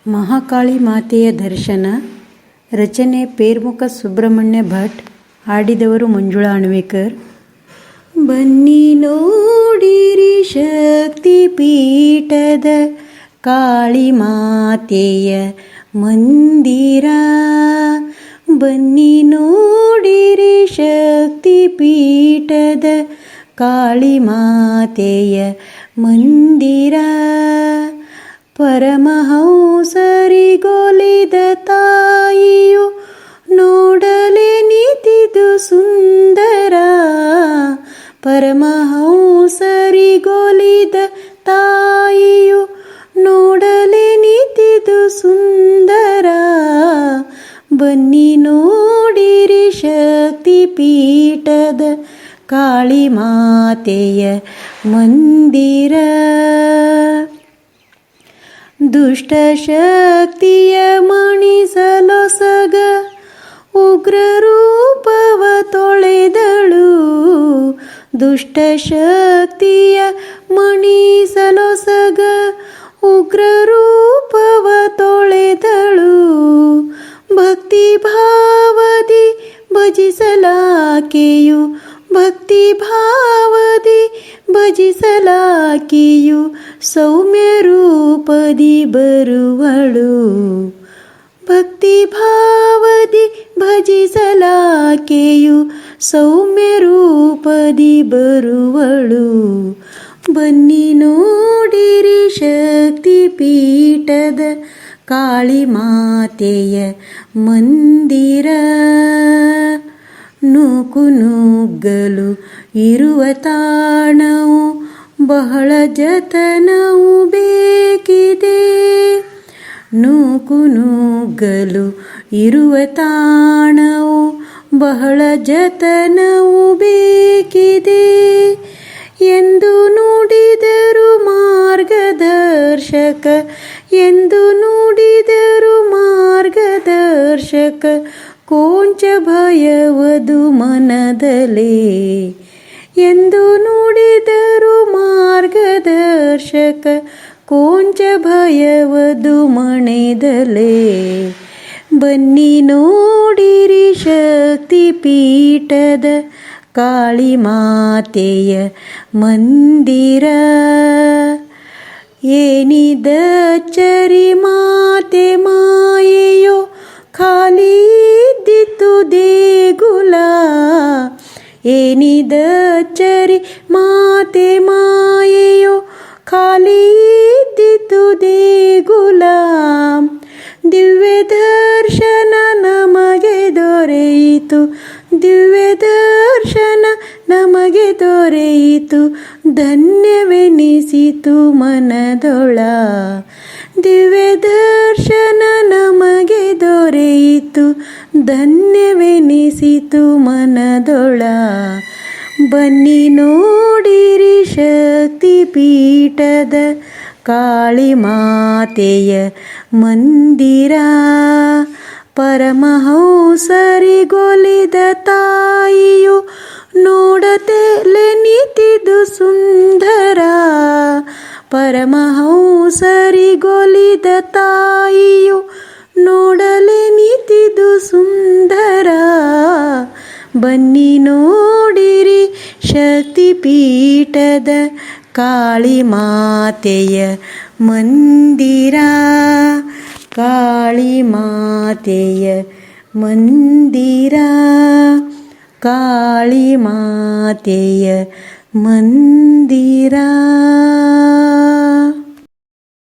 ಮಹಾಕಾಳಿ ಮಾತೆಯ ದರ್ಶನ. ರಚನೆ ಪೇರ್ಮುಖ ಸುಬ್ರಹ್ಮಣ್ಯ ಭಟ್. ಹಾಡಿದವರು ಮಂಜುಳಾ ಅಣ್ವೇಕರ್. ಬನ್ನಿ ನೋಡಿರಿ ಶಕ್ತಿ ಪೀಠದ ಕಾಳಿ ಮಾತೆಯ ಮಂದಿರ. ಬನ್ನಿ ನೋಡಿರಿ ಶಕ್ತಿ ಪೀಠದ ಕಾಳಿ ಮಾತೆಯ ಮಂದಿರ. ಪರಮಹಂಸರಿಗೊಲಿದ ತಾಯಿಯು ನೋಡಲೆ ನಿತಿದು ಸುಂದರ. ಪರಮಹಂಸರಿಗೊಲಿದ ತಾಯಿಯು ನೋಡಲೆ ನಿತಿದು ಸುಂದರ. ಬನ್ನಿ ನೋಡಿರಿ ಶಕ್ತಿ ಪೀಠದ ಕಾಳಿ ಮಾತೆಯ ಮಂದಿರ. ದುಷ್ಟ ಶಕ್ತಿಯ ಮಣಿಸಲೊಸಗ ಉಗ್ರ ರೂಪವ ತೊಳೆದಳು. ದುಷ್ಟ ಶಕ್ತಿಯ ಮಣಿಸಲೊಸಗ ಉಗ್ರ ರೂಪವ ತೊಳೆದಳು. ಭಕ್ತಿ ಭಾವದಿ ಭಜಿಸಲಾಕೆಯು ಭಕ್ತಿ ಭಾವದಿ ಭಜಿಸಲಾಕೆಯು ಸೌಮ್ಯ ರೂಪದಿ ಬರುವಳು. ಭಕ್ತಿ ಭಾವದಿ ಭಜಿಸಲಾಕೆಯು ಸೌಮ್ಯ ರೂಪದಿ ಬರುವಳು. ಬನ್ನಿ ನೋಡಿರಿ ಶಕ್ತಿ ಪೀಠದ ಕಾಳಿ ಮಾತೆಯ ಮಂದಿರ. ನೂಕು ನುಗ್ಗಲು ಇರುವ ತಾಣವು ಬಹಳ ಜತನವು ಬೇಕಿದೆ. ನೂಕು ನುಗ್ಗಲು ಇರುವ ತಾಣವು ಬಹಳ ಜತನವು ಬೇಕಿದೆ. ಎಂದು ನುಡಿದರು ಮಾರ್ಗದರ್ಶಕ, ಎಂದು ನುಡಿದರು ಮಾರ್ಗದರ್ಶಕ, ಕೊಂಚ ಭಯವದು ಮನದಲೇ. ಎಂದು ನುಡಿದರು ಮಾರ್ಗದರ್ಶಕ, ಕೊಂಚ ಭಯವದು ಮಣೆದಲೇ. ಬನ್ನಿ ನೋಡಿರಿ ಶಕ್ತಿ ಪೀಠದ ಕಾಳಿ ಮಾತೆಯ ಮಂದಿರ. ಏನಿದಚ್ಚರಿ ಮಾತೆ ಮಾಯೆಯೋ ಖಾಲಿ ಇದ್ದಿತು ದೇಗುಲ. ಏನಿದಚ್ಚರಿ ಮಾತೆ ಮಾಯೆಯೋ ಖಾಲಿ ಇದ್ದಿತು ದೇಗುಲ. ದಿವ್ಯ ದರ್ಶನ ನಮಗೆ ದೊರೆಯಿತು, ದಿವ್ಯ ದರ್ಶನ ನಮಗೆ ದೊರೆಯಿತು, ಧನ್ಯವೆನಿಸಿತು ಮನದೊಳ. ದಿವ್ಯ ದರ್ಶನ ನಮಗೆ ದೊರೆಯಿತು, ಧನ್ಯವೆನಿಸಿತು ಮನದೊಳ. ಬನ್ನಿ ನೋಡಿರಿ ಶಕ್ತಿ ಪೀಠದ ಕಾಳಿ ಮಾತೆಯ ಮಂದಿರ. ಪರಮಹಂಸರಿಗೊಲಿದ ತಾಯಿಯು ನೋಡತೆಲೆ ನಿತಿದು ಸುಂದರ. ಪರಮಹಂಸರಿಗೊಲಿದ ತಾಯಿಯು ನೋಡಲೆ ನಿತಿದು ಸುಂದರ. ಬನ್ನಿ ನೋಡಿರಿ ಶಕ್ತಿ ಪೀಠದ ಕಾಳಿ ಮಾತೆಯ ಮಂದಿರ. ಕಾಳಿ ಮಾತೆಯ ಮಂದಿರ. ಕಾಳಿ ಮಾತೆಯ ಮಂದಿರ.